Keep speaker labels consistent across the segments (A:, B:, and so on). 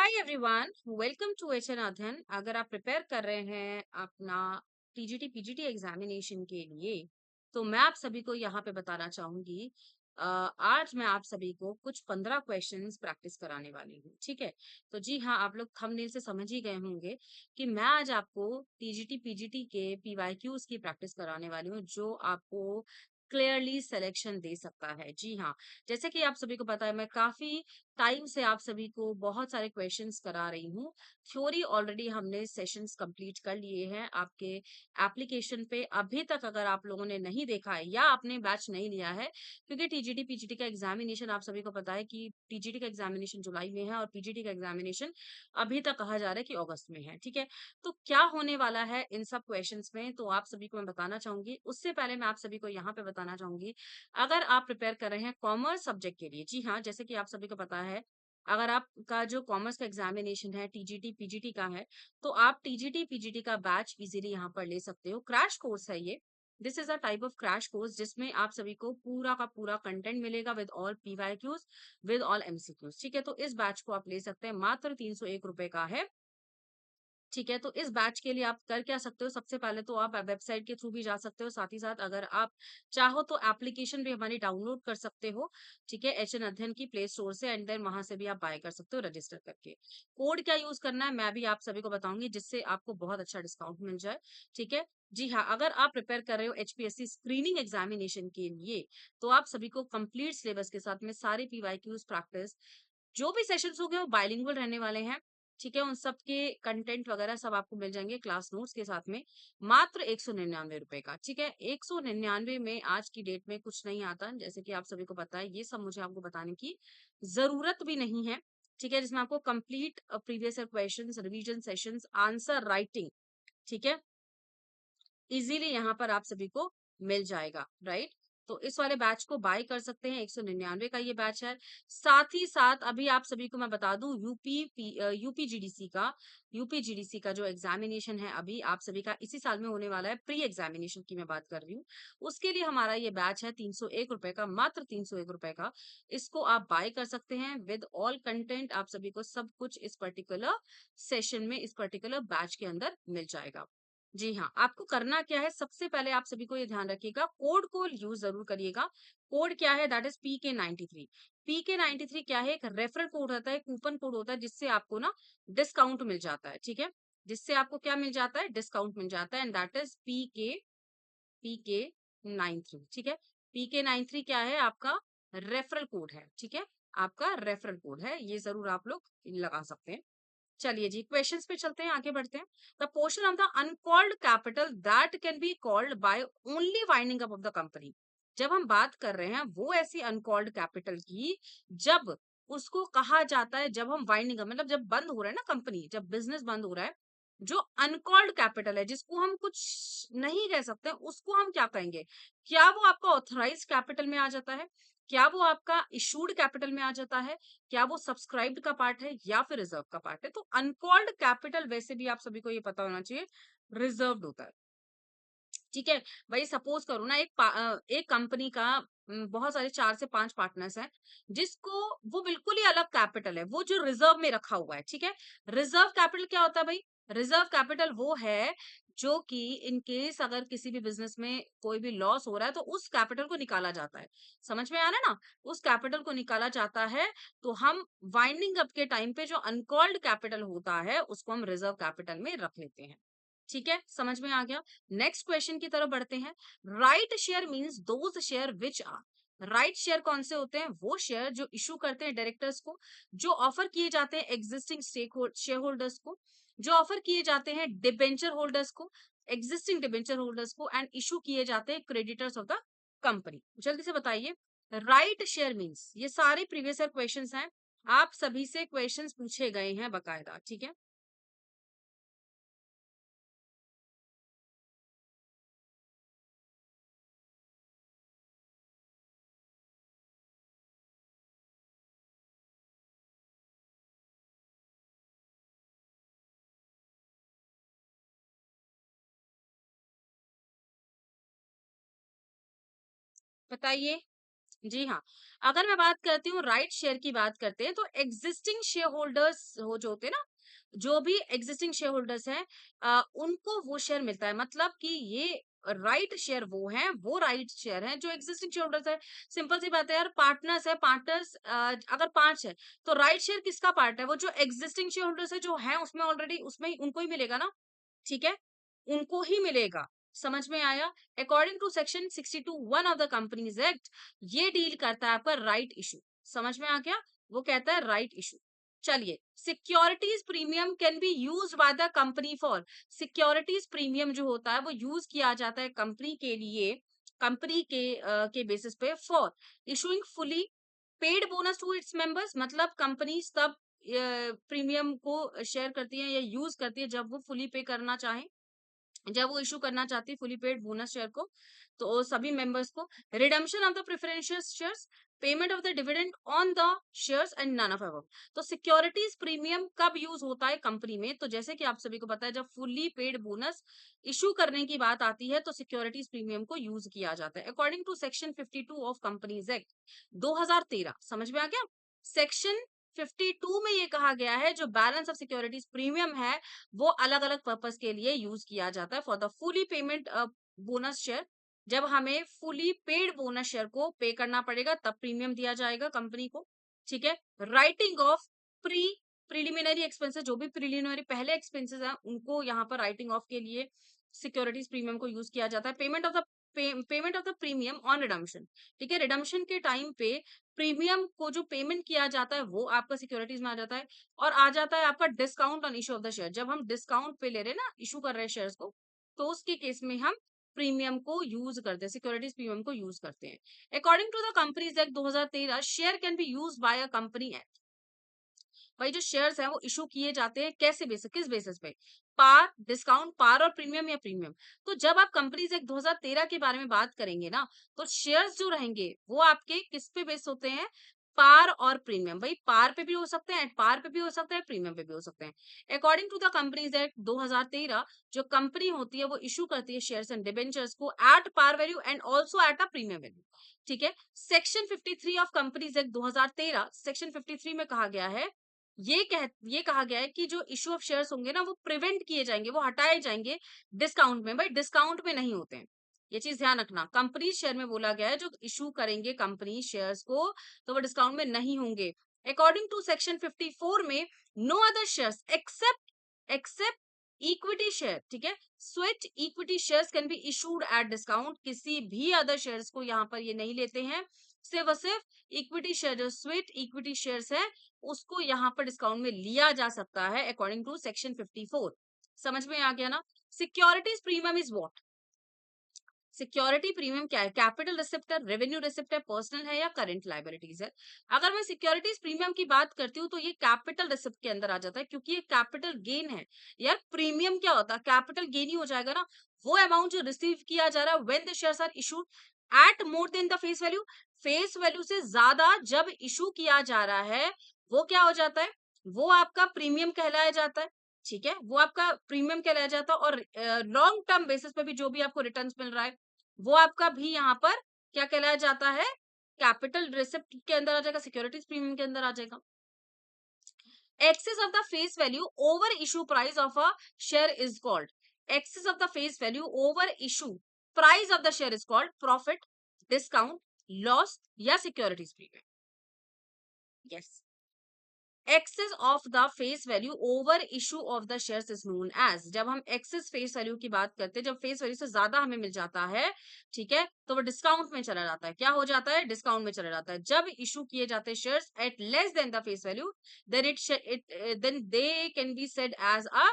A: Hi everyone, welcome to H N Adhyayan. अगर आप prepare कर रहे हैं अपना टीजीटी पीजीटी एग्जामिनेशन के लिए, तो मैं आप सभी को यहाँ पे बताना चाहूंगी। आज मैं आप सभी को कुछ 15 क्वेश्चंस प्रैक्टिस कराने वाली हूँ। ठीक है, तो जी हाँ, आप लोग थंबनेल से समझ ही गए होंगे कि मैं आज आपको टीजीटी पीजीटी के पीवाईक्यूज की प्रैक्टिस कराने वाली हूँ, जो आपको क्लियरली सिलेक्शन दे सकता है। जी हाँ, जैसे कि आप सभी को पता है, मैं काफी टाइम से आप सभी को बहुत सारे क्वेश्चंस करा रही हूँ। थ्योरी ऑलरेडी हमने सेशंस कंप्लीट कर लिए हैं आपके एप्लीकेशन पे। अभी तक अगर आप लोगों ने नहीं देखा है या आपने बैच नहीं लिया है, क्योंकि टीजीटी पीजीटी का एग्जामिनेशन आप सभी को पता है कि टीजीटी का एग्जामिनेशन जुलाई में है और पीजीटी का एग्जामिनेशन अभी तक कहा जा रहा है कि अगस्त में है। ठीक है, तो क्या होने वाला है इन सब क्वेश्चंस में, तो आप सभी को मैं बताना चाहूंगी। उससे पहले मैं आप सभी को यहाँ पे बताना चाहूंगी, अगर आप प्रिपेयर कर रहे हैं कॉमर्स सब्जेक्ट के लिए, जी हाँ, जैसे कि आप सभी को पता है, अगर आपका जो कॉमर्स का एग्जामिनेशन है टीजीटी पीजीटी का है, तो आप टीजीटी पीजीटी का बैच इजीली यहाँ पर ले सकते हो। क्रैश कोर्स है ये। This is a type of crash course जिसमें आप सभी को पूरा का पूरा कंटेंट मिलेगा with all PYQs, with all MCQs. ठीक है, तो इस बैच को आप ले सकते हैं, मात्र 301 रुपए का है। ठीक है, तो इस बैच के लिए आप कर क्या सकते हो, सबसे पहले तो आप वेबसाइट के थ्रू भी जा सकते हो, साथ ही साथ अगर आप चाहो तो एप्लीकेशन भी हमारी डाउनलोड कर सकते हो। ठीक है, एचएन अध्ययन की प्ले स्टोर से, एंड देन वहां से भी आप बाय कर सकते हो रजिस्टर करके। कोड क्या यूज करना है मैं भी आप सभी को बताऊंगी, जिससे आपको बहुत अच्छा डिस्काउंट मिल जाए। ठीक है, जी हाँ, अगर आप प्रिपेयर कर रहे हो एचपीएससी स्क्रीनिंग एग्जामिनेशन के लिए, तो आप सभी को कंप्लीट सिलेबस के साथ में सारे पीवाईक्यूज प्रैक्टिस, जो भी सेशंस होंगे वो बाइलिंगुअल रहने वाले हैं। ठीक है, उन सब के कंटेंट वगैरह सब आपको मिल जाएंगे क्लास नोट्स के साथ में, मात्र 199 रुपए का। ठीक है, 199 में आज की डेट में कुछ नहीं आता, जैसे कि आप सभी को पता है, ये सब मुझे आपको बताने की जरूरत भी नहीं है। ठीक है, जिसमें आपको complete previous year questions, revision sessions, answer writing, ठीक है, इजीली यहाँ पर आप सभी को मिल जाएगा। राइट, तो इस वाले बैच को बाय कर सकते हैं, 199 का ये बैच है। साथ ही साथ अभी आप सभी को मैं बता दूं, यूपीजीडीसी का जो एग्जामिनेशन है अभी आप सभी का इसी साल में होने वाला है, प्री एग्जामिनेशन की मैं बात कर रही हूँ। उसके लिए हमारा ये बैच है 301 रुपए का, मात्र 301 रुपए का। इसको आप बाय कर सकते हैं विद ऑल कंटेंट। आप सभी को सब कुछ इस पर्टिकुलर सेशन में, इस पर्टिकुलर बैच के अंदर मिल जाएगा। जी हाँ, आपको करना क्या है, सबसे पहले आप सभी को ये ध्यान रखिएगा, कोड को यूज जरूर करिएगा। कोड क्या है, दैट इज PK93। PK93 क्या है, एक रेफरल कोड होता है, कूपन कोड होता है, जिससे आपको ना डिस्काउंट मिल जाता है। ठीक है, जिससे आपको क्या मिल जाता है, डिस्काउंट मिल जाता है, एंड दैट इज PK93। ठीक है, PK93 क्या है, आपका रेफरल कोड है। ठीक है, आपका रेफरल कोड है, ये जरूर आप लोग लगा सकते हैं। चलिए जी, क्वेश्चंस पे चलते हैं, आगे बढ़ते हैं। The portion of the uncalled capital that can be called by only winding up of the company. जब हम बात कर रहे हैं वो ऐसी अनकॉल्ड कैपिटल की, जब उसको कहा जाता है, जब हम वाइंडिंग अप मतलब जब बंद हो रहा है ना कंपनी, जब बिजनेस बंद हो रहा है, जो अनकॉल्ड कैपिटल है, जिसको हम कुछ नहीं कह सकते, उसको हम क्या कहेंगे? क्या वो आपका ऑथराइज्ड कैपिटल में आ जाता है? क्या वो आपका इशूड कैपिटल में आ जाता है? क्या वो सब्सक्राइब्ड का पार्ट है या फिर रिजर्व का पार्ट है? तो अनकॉल्ड कैपिटल वैसे भी आप सभी को ये पता होना चाहिए, रिजर्व्ड होता है। ठीक है, भाई सपोज करो ना, एक कंपनी का बहुत सारे 4 से 5 पार्टनर्स हैं, जिसको वो बिल्कुल ही अलग कैपिटल है, वो जो रिजर्व में रखा हुआ है। ठीक है, रिजर्व कैपिटल क्या होता है भाई? रिजर्व कैपिटल वो है जो कि इन केस अगर किसी भी बिजनेस में कोई भी लॉस हो रहा है, तो उस कैपिटल को निकाला जाता है। समझ में आ रहा है ना? उस कैपिटल को निकाला जाता है, तो हम वाइंडिंग अप के टाइम पे जो अनकॉल्ड कैपिटल होता है, उसको हम रिजर्व कैपिटल में रख लेते हैं। ठीक है, समझ में आ गया। नेक्स्ट क्वेश्चन की तरफ बढ़ते हैं। Right share means those shares which are, right share कौन से होते हैं? वो शेयर जो इशू करते हैं डायरेक्टर्स को, जो ऑफर किए जाते हैं एग्जिस्टिंग शेयर होल्डर्स को, जो ऑफर किए जाते हैं डिबेंचर होल्डर्स को, एग्जिस्टिंग डिबेंचर होल्डर्स को, एंड इशू किए जाते हैं क्रेडिटर्स ऑफ द कंपनी। जल्दी से बताइए, राइट शेयर मींस, ये सारे प्रीवियस ईयर क्वेश्चन हैं, आप सभी से क्वेश्चन पूछे गए हैं बकायदा। ठीक है, बताइए। जी हाँ, अगर मैं बात करती हूँ राइट शेयर की बात करते हैं तो एग्जिस्टिंग शेयर होल्डर्स हो जो होते हैं ना, जो भी एग्जिस्टिंग शेयर होल्डर्स हैं उनको वो शेयर मिलता है। मतलब कि ये राइट शेयर वो हैं, वो राइट शेयर हैं जो एग्जिस्टिंग शेयर होल्डर्स है। सिंपल सी बात है यार, पार्टनर्स है, पार्टनर्स अगर 5 है तो राइट शेयर किसका पार्ट है? वो जो एग्जिस्टिंग शेयर होल्डर्स है जो हैं उसमें ऑलरेडी, उसमें उनको ही मिलेगा ना, ठीक है? उनको ही मिलेगा। समझ में आया? According to section 62 one of the companies act, ये डील करता है आपका राइट इशू। समझ में आ गया? वो कहता है राइट इशू। चलिए, securities premium can be used by the company for, securities premium जो होता है वो यूज किया जाता है कंपनी के लिए, कंपनी के बेसिस पे for issuing fully paid bonus to its members. मतलब कंपनी तब प्रीमियम को शेयर करती है या यूज करती है जब वो फुली पे करना चाहे, जब वो इश्यू करना चाहती है फुली पेड बोनस शेयर को, तो सभी मेंबर्स को। Redemption of the preferential shares, payment of the dividend on the shares and none of above. तो सिक्योरिटीज प्रीमियम कब यूज होता है कंपनी में? तो जैसे कि आप सभी को पता है, जब फुली पेड बोनस इशू करने की बात आती है तो सिक्योरिटीज प्रीमियम को यूज किया जाता है according to section 52 of companies act 2013। समझ में आ गया? सेक्शन 52 में ये कहा गया है जो बैलेंस ऑफ सिक्योरिटीज प्रीमियम है वो अलग अलग पर्पस के लिए यूज किया जाता है for the fully payment bonus share. जब हमें फुली पेड बोनस शेयर को पे करना पड़ेगा तब प्रीमियम दिया जाएगा कंपनी को, ठीक है? Writing of pre preliminary expenses, जो भी प्रिलिमिनरी पहले एक्सपेंसेस हैं उनको यहाँ पर राइटिंग ऑफ के लिए सिक्योरिटीज प्रीमियम को यूज किया जाता है। Payment of the premium on redemption, ठीक है? रिडम्पशन के टाइम पे प्रीमियम को जो पेमेंट किया जाता है वो आपका सिक्योरिटीज में आ जाता है। और आ जाता है आपका discount on issue of the share, जब हम डिस्काउंट पे ले रहे हैं ना, इशू कर रहे हैं शेयर्स को, तो उसके केस में हम प्रीमियम को यूज करते हैं, सिक्योरिटीज प्रीमियम को यूज करते हैं। According to the companies act 2013, share can be use by a company at, भाई जो शेयर्स हैं वो इशू किए जाते हैं कैसे बेसिस, किस बेसिस पे? पार, डिस्काउंट, पार और प्रीमियम या प्रीमियम। तो जब आप कंपनीज एक्ट 2013 के बारे में बात करेंगे ना, तो शेयर्स जो रहेंगे वो आपके किस पे बेस होते हैं? पार और प्रीमियम। भाई पार पे भी हो सकते हैं, एट पार पे भी हो सकते हैं, प्रीमियम पे भी हो सकते हैं। According to the companies act 2013, जो कंपनी होती है वो इशू करती है शेयर्स एंड डिबेंचर्स को at par value and also at a premium value, ठीक है? Section 53 of companies act 2013, section 53 में कहा गया है, ये कहा गया है कि जो इश्यू ऑफ शेयर्स होंगे ना वो प्रिवेंट किए जाएंगे, वो हटाए जाएंगे डिस्काउंट में। भाई डिस्काउंट में नहीं होते हैं, ये चीज ध्यान रखना। कंपनी शेयर में बोला गया है जो इशू करेंगे कंपनी शेयर्स को तो वो डिस्काउंट में नहीं होंगे। अकॉर्डिंग टू सेक्शन 54 में, no other shares except equity share, ठीक है? Switch equity shares can be issued at discount. किसी भी अदर शेयर्स को यहाँ पर ये नहीं लेते हैं, सिर्फ और सिर्फ इक्विटी शेयर, जो स्विच इक्विटी शेयर्स है उसको यहाँ पर डिस्काउंट में लिया जा सकता है अकॉर्डिंग टू सेक्शन 54। समझ में आ गया ना? Securities premium is what? Security premium क्या है? कैपिटल रिसिप्ट है, रेवेन्यू रिसिप्ट है, पर्सनल है या करंट लायबिलिटीज है? अगर मैं सिक्योरिटीज प्रीमियम की बात करती हूँ तो ये कैपिटल रिसिप्ट के अंदर आ जाता है क्योंकि ये कैपिटल गेन है। यार प्रीमियम क्या होता है? कैपिटल गेन ही हो जाएगा ना। वो अमाउंट जो रिसीव किया जा रहा है when the shares are issued at more than the face value, face value से ज्यादा जब इशू किया जा रहा है वो क्या हो जाता है? वो आपका प्रीमियम कहलाया जाता है, ठीक है? वो आपका प्रीमियम कहलाया जाता है। और लॉन्ग टर्म बेसिस पे भी जो भी आपको रिटर्न्स मिल रहा है वो आपका भी यहाँ पर क्या कहलाया जाता है? कैपिटल रिसिप्ट के अंदर आ जाएगा, सिक्योरिटीज प्रीमियम के अंदर आ जाएगा। Excess of the face value over issue price of a share is called, excess of the face value over issue price of the share is called profit, discount, loss या securities premium। yes, excess of the face value over issue of the shares is known as, जब हम access face value की बात करते हैं, जब face value से ज्यादा हमें मिल जाता है, ठीक है, तो वो डिस्काउंट में चला जाता है। क्या हो जाता है? डिस्काउंट में चला जाता है। जब इशू किए जाते हैं shares at less than the face value, then they can be said as a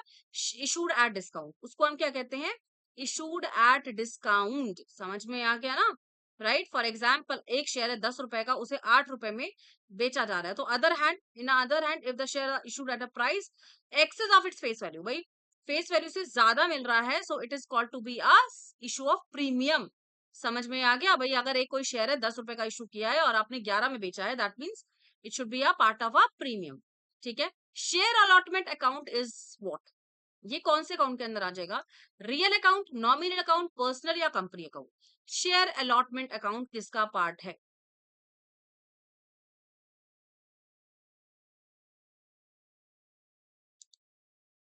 A: issued at discount. उसको हम क्या कहते हैं? Issued at discount. समझ में आ गया ना? राइट, फॉर एग्जाम्पल एक शेयर है 10 रुपए का, उसे 8 रुपए में बेचा जा रहा है, तो other hand if the share issued at a price excess of its face value, भाई फेस वैल्यू से ज्यादा मिल रहा है, so it is called to be a issue of premium. समझ में आ गया? भाई अगर एक कोई शेयर है 10 रुपए का इशू किया है और आपने 11 में बेचा है, that means it should be a part of a premium, ठीक है? Share allotment account is what? ये कौन से अकाउंट के अंदर आ जाएगा? Real account, nominal account, personal या company account? Share allotment account किसका पार्ट है?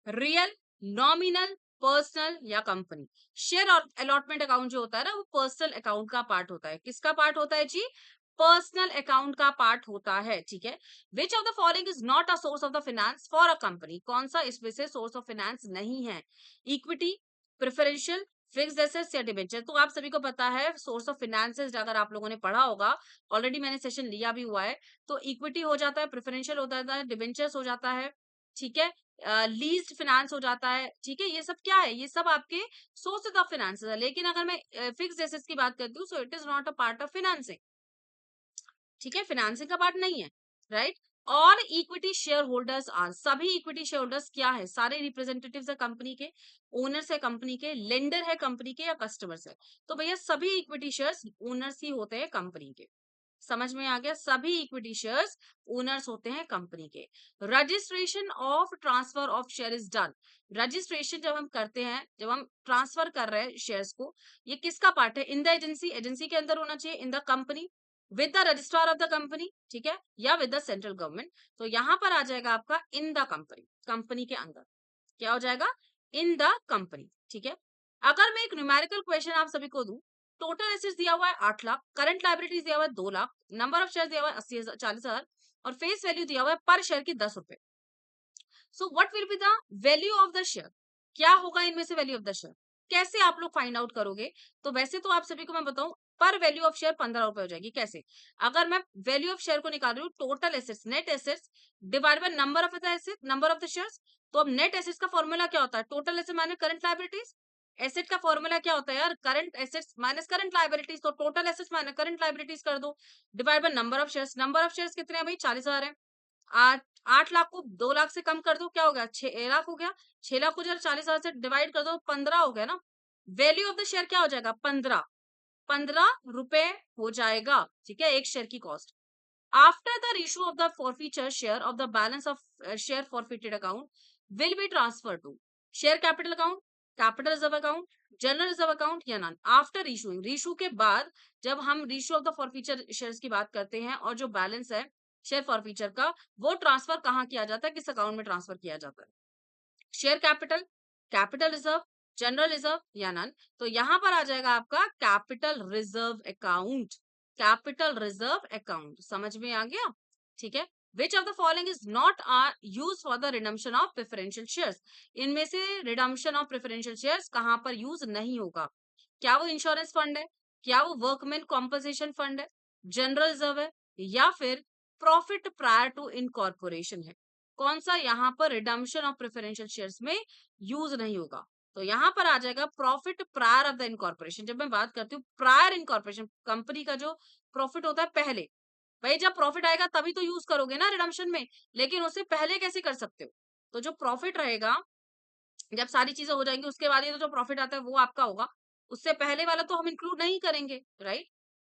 A: रियल, नॉमिनल, पर्सनल या कंपनी। शेयर और अलॉटमेंट अकाउंट जो होता है ना, वो पर्सनल अकाउंट का पार्ट होता है। किसका पार्ट होता है जी? पर्सनल अकाउंट का पार्ट होता है, ठीक है। Which of the following is not a source of the finance for a company? कौन सा इसमें से सोर्स ऑफ फाइनेंस नहीं है? इक्विटी, प्रेफरेंशियल, फिक्स्ड एसेट्स या डिबेंचर। तो आप सभी को पता है सोर्स ऑफ फाइनेंसेस, अगर आप लोगों ने पढ़ा होगा, ऑलरेडी मैंने सेशन लिया भी हुआ है, तो इक्विटी हो जाता है, प्रेफरेंशियल हो जाता है, डिबेंचर्स हो जाता है, ठीक है, लीज्ड फाइनेंस हो जाता है, ठीक है। ये सब क्या है? ये सब आपके सोर्सेज ऑफ फाइनेंसेस है। लेकिन अगर मैं फिक्स्ड एसेट्स की बात करती हूँ, सो it is not a part of financing, ठीक है, फाइनेंसिंग का पार्ट नहीं है, राइट। और इक्विटी शेयर होल्डर्स आर, सभी इक्विटी शेयर होल्डर्स क्या है? सारे रिप्रेजेंटेटिव्स है कंपनी के, ओनर्स है कंपनी के, लेंडर है कंपनी के या कस्टमर्स है। तो भैया सभी इक्विटी शेयर्स ओनर्स ही होते हैं कंपनी के। समझ में आ गया? सभी इक्विटी शेयर्स ओनर्स होते हैं कंपनी के। Registration of transfer of share is done. Registration जब हम करते हैं, जब हम ट्रांसफर कर रहे हैं शेयर्स को, ये किसका पार्ट है? इन द एजेंसी, एजेंसी के अंदर होना चाहिए, in the company, with the registrar of the company, ठीक है, या विद द सेंट्रल गवर्नमेंट। तो यहां पर आ जाएगा आपका इन द कंपनी, कंपनी के अंदर। क्या हो जाएगा? इन द कंपनी, ठीक है। अगर मैं एक न्यूमेरिकल क्वेश्चन आप सभी को दूं, टोटल एसेट्स दिया हुआ है 8 लाख, करंट लाइबिलिटीज दिया हुआ है 2 लाख, नंबर ऑफ शेयर दिया हुआ है 80,000 40,000 और फेस वैल्यू दिया हुआ है पर शेयर की 10 रुपए। So what will be the value of the share? क्या होगा इनमें से वैल्यू ऑफ द शेयर? कैसे आप लोग फाइंड आउट करोगे? तो वैसे तो आप सभी को मैं बताऊं, पर वैल्यू ऑफ शेयर 15 रुपए हो जाएगी। कैसे? अगर मैं वैल्यू ऑफ शेयर को निकाल रही हूँ, total assets, net assets divide by number of the asset, number of the shares. तो अब नेट एसेट्स का फॉर्मूला क्या होता है? Total asset minus current liabilities. Asset का फॉर्मूला क्या होता है यार? Current assets minus current liabilities. तो total assets minus current liabilities कर दो, divide by number of shares. Number of shares कितने हैं भाई? 40,000 है। 8 लाख को 2 लाख से कम कर दो, क्या हो गया? 6 लाख हो गया। 6 लाख को जरा 40,000 से डिवाइड कर दो, 15 हो गया ना। वैल्यू ऑफ द शेयर क्या हो जाएगा? 15 रुपए हो जाएगा, ठीक है, एक शेयर की cost. After the issue of the forfeiture share of the balance of share forfeited account will be transfer to share capital account, capital reserve account, general reserve account या नॉन। आफ्टर इशूइंग, रीशू के बाद जब हम reissue of the forfeiture shares की बात करते हैं, और जो बैलेंस है शेयर फॉरफीचर का, वो ट्रांसफर कहाँ किया जाता है? किस अकाउंट में ट्रांसफर किया जाता है? Share capital, capital reserve, general reserve या नन। तो यहां पर आ जाएगा आपका capital reserve account, capital reserve account. समझ में आ गया? ठीक है। Which of the following is not are use for the redemption of preferential shares? इनमें से रिडम्पशन ऑफ प्रेफरेंशियल शेयर्स कहां पर यूज नहीं होगा? क्या वो इंश्योरेंस फंड है? क्या वो वर्कमैन कॉम्पनसेशन फंड है? जनरल रिजर्व है? या फिर प्रॉफिट प्रायर टू इनकॉर्पोरेशन है? कौन सा यहाँ पर रिडम्पशन ऑफ प्रेफरेंशियल शेयर्स में यूज नहीं होगा? तो यहाँ पर आ जाएगा profit prior of the incorporation. जब मैं बात करती हूँ प्रायर इनकॉर्पोरेशन, कंपनी का जो प्रॉफिट होता है पहले, भाई जब प्रॉफिट आएगा तभी तो यूज करोगे ना रिडम्पशन में, लेकिन उससे पहले कैसे कर सकते हो? तो जो प्रॉफिट रहेगा, जब सारी चीजें हो जाएंगी उसके बाद ये तो जो प्रॉफिट आता है वो आपका होगा, उससे पहले वाला तो हम इंक्लूड नहीं करेंगे, right.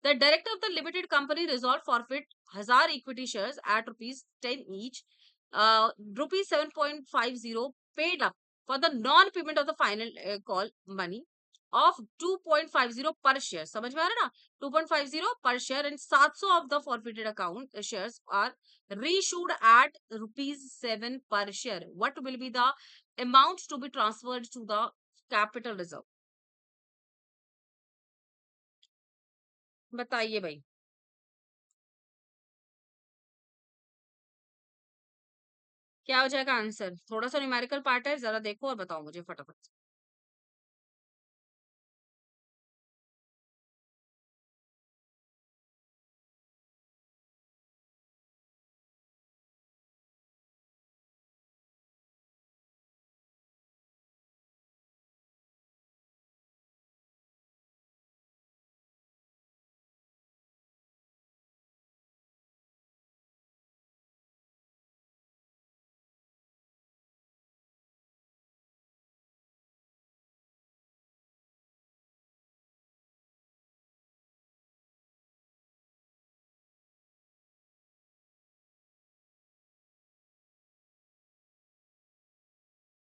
A: The director of the limited company resolve forfeit 1,000 equity shares at rupees 10 each, ₹7.50 paid up for the non payment of the final call money of 2.50 पर शेयर। समझ में आ रहा है ना? 2.50 पर share and 700 of the forfeited account shares are reissued at ₹7 per share. What will be the amount to be transferred to the capital reserve? बताइए भाई। क्या हो जाएगा आंसर? थोड़ा सा न्यूमेरिकल पार्ट है, जरा देखो और बताओ मुझे फटाफट से।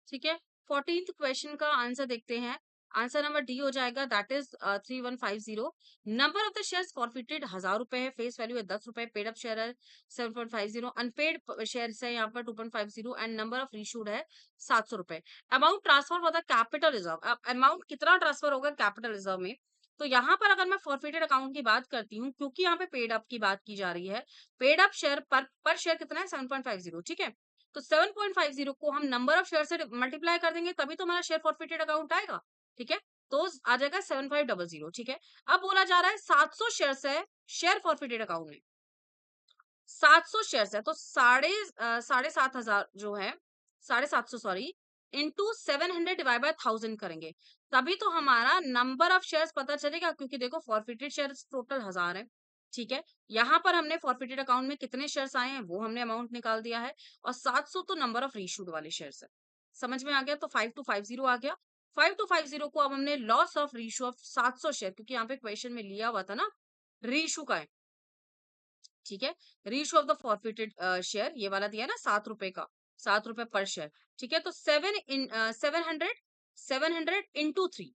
A: ठीक है, 14th क्वेश्चन का आंसर देखते हैं। आंसर नंबर डी हो जाएगा, that is 3150। Number of the shares forfeited 1000 रुपए है, फेस वैल्यू है 10 रुपए, पेड अप शेयर है 7.50, अनपेड शेयर है यहाँ पर 2.50 एंड नंबर ऑफ रीशूड है 700 रुपए। Amount transfer for the capital reserve, amount कितना ट्रांसफर होगा कैपिटल रिजर्व में? तो यहाँ पर अगर मैं फॉरफिटेड अकाउंट की बात करती हूँ, क्योंकि यहाँ पे पेड अप की बात की जा रही है, पेड अप शेयर पर शेयर कितना है 7.50, ठीक है। तो 7.50 को हम नंबर ऑफ शेयर से मल्टीप्लाई कर देंगे, तभी तो हमारा शेयर फॉरफिटेड अकाउंट आएगा, ठीक है। तो आ जाएगा 7500, ठीक है। अब बोला जा रहा है 700 शेयर है शेयर फॉरफिटेड अकाउंट में, 700 शेयर्स है, तो साढ़े 7,000 जो है, 750 सॉरी, इंटू 700 डिवाइड बाय 1000 करेंगे, तभी तो हमारा नंबर ऑफ शेयर्स पता चलेगा, क्योंकि देखो फॉरफिटेड शेयर्स टोटल 1000 है, ठीक है। यहाँ पर हमने फॉरफिटेड अकाउंट में कितने शेयर्स आए हैं वो हमने अमाउंट निकाल दिया है, और 700 तो नंबर ऑफ रीशूड वाले शेयर्स है। समझ में आ गया? तो 5250 आ गया। 5250 को अब हमने loss of reissue of 700 share, क्योंकि यहाँ पे क्वेश्चन में लिया हुआ था ना रीशू का है, ठीक है। Reissue of the forfeited share ये वाला दिया ना 7 रुपए का, 7 रुपए पर शेयर, ठीक है। तो 700 इंटू 3,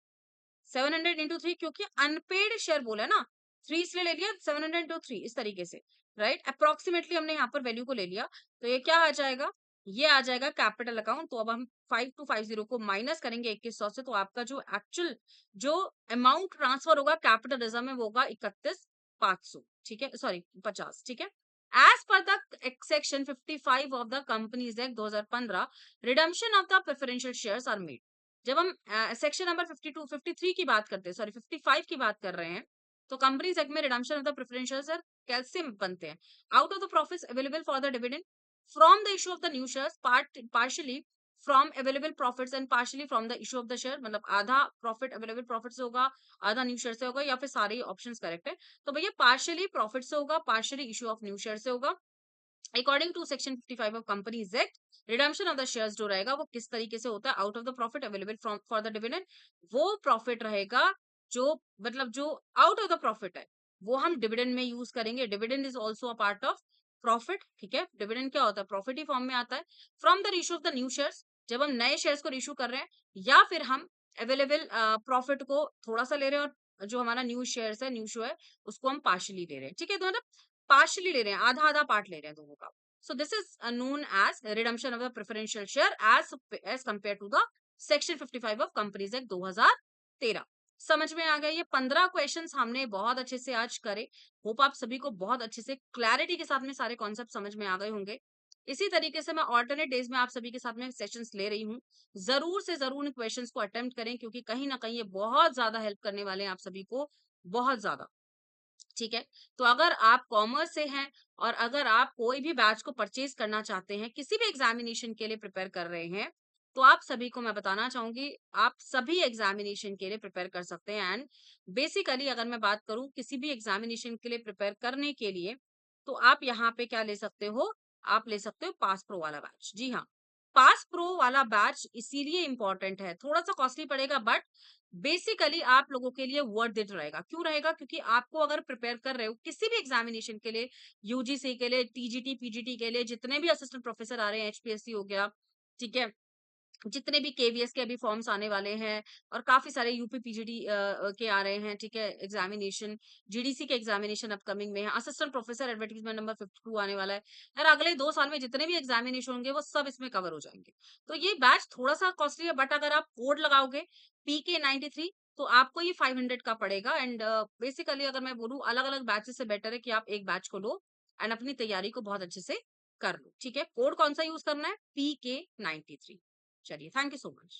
A: 700 इंटू 3, क्योंकि अनपेड शेयर बोला है ना, 3 इसलिए ले लिया, 700 इंटू 3 इस तरीके से, राइट। अप्रोक्सीमेटली हमने यहाँ पर वैल्यू को ले लिया, तो ये क्या आ जाएगा? ये आ जाएगा कैपिटल अकाउंट। तो अब हम 5250 को माइनस करेंगे 2100 से, तो आपका जो एक्चुअल जो अमाउंट ट्रांसफर होगा कैपिटल रिजर्व में वो होगा 31,500, ठीक है, सॉरी 50, ठीक है। As per the section 55 of the companies act 2015, redemption of the preferential shares are made. जब हम सेक्शन नंबर 52 53 की बात करते हैं, सॉरी 55 की बात कर रहे हैं, तो कंपनीज एक्ट में redemption of the preferential share कैसे बनते हैं? Out of the profits available for the dividend from the issue of the new shares, partially from available profits and partially from the issue of the share, मतलब आधा profit available profit से होगा, आधा new share से होगा, या फिर सारे ऑप्शंस करेक्ट है। तो भैया पार्शियली प्रॉफिट से होगा, partially issue of new share से होगा। According to section 55 of companies act, redemption of the shares जो रहेगा वो किस तरीके से होता है? Out of the profit available from for the dividend, वो प्रॉफिट रहेगा जो, मतलब जो आउट ऑफ द प्रॉफिट है वो हम डिविडेंड में यूज करेंगे। Dividend is also a part of profit, ठीक है। डिविडेंड क्या होता है? प्रॉफिट ही फॉर्म में आता है। From the issue of the new shares, जब हम नए शेयर्स को इशू कर रहे हैं, या फिर हम अवेलेबल प्रॉफिट को थोड़ा सा ले रहे हैं, और जो हमारा न्यू शेयर्स है, न्यू शो है, उसको हम पार्शियली ले रहे हैं, ठीक है। तो मतलब पार्शियली ले रहे हैं, आधा आधा पार्ट ले रहे हैं दोनों का। So this is known as redemption of the preferential share as compared to the section 55 of Companies Act 2013। समझ में आ गया? ये 15 क्वेश्चंस हमने बहुत अच्छे से आज करे। होप आप सभी को बहुत अच्छे से क्लैरिटी के साथ में सारे कॉन्सेप्ट समझ में आ गए होंगे। इसी तरीके से मैं ऑल्टरनेट डेज में आप सभी के साथ में सेशंस ले रही हूँ। जरूर से जरूर इन क्वेश्चंस को अटेम्प्ट करें, क्योंकि कहीं ना कहीं ये बहुत ज्यादा हेल्प करने वाले हैं आप सभी को, बहुत ज्यादा, ठीक है। तो अगर आप कॉमर्स से हैं और अगर आप कोई भी बैच को परचेज करना चाहते हैं, किसी भी एग्जामिनेशन के लिए प्रिपेयर कर रहे हैं, तो आप सभी को मैं बताना चाहूंगी, आप सभी एग्जामिनेशन के लिए प्रिपेयर कर सकते हैं। एंड बेसिकली अगर मैं बात करूं किसी भी एग्जामिनेशन के लिए प्रिपेयर करने के लिए, तो आप यहाँ पे क्या ले सकते हो? आप ले सकते हो पास प्रो वाला बैच। जी हाँ, पास प्रो वाला बैच इसीलिए इंपॉर्टेंट है, थोड़ा सा कॉस्टली पड़ेगा, बट बेसिकली आप लोगों के लिए वर्थ इट रहेगा। क्यों रहेगा? क्योंकि आपको अगर प्रिपेयर कर रहे हो किसी भी एग्जामिनेशन के लिए, यूजीसी के लिए, टीजीटी पीजीटी के लिए, जितने भी असिस्टेंट प्रोफेसर आ रहे हैं, एचपीएससी हो गया, ठीक है, जितने भी केवीएस के अभी फॉर्म्स आने वाले हैं, और काफी सारे यूपी पीजीटी के आ रहे हैं, ठीक है, एग्जामिनेशन, जीडीसी के एग्जामिनेशन अपकमिंग में है, असिस्टेंट प्रोफेसर एडवर्टीजमेंट नंबर 52 आने वाला है यार। अगले 2 साल में जितने भी एग्जामिनेशन होंगे वो सब इसमें कवर हो जाएंगे। तो ये बैच थोड़ा सा कॉस्टली है, बट अगर आप कोड लगाओगे PK93, तो आपको ये 500 का पड़ेगा। एंड बेसिकली अगर मैं बोलूँ, अलग अलग बैचेस से बेटर है कि आप एक बैच को लो एंड अपनी तैयारी को बहुत अच्छे से कर लो, ठीक है। कोड कौन सा यूज करना है? PK93। चलिए, थैंक यू सो मच।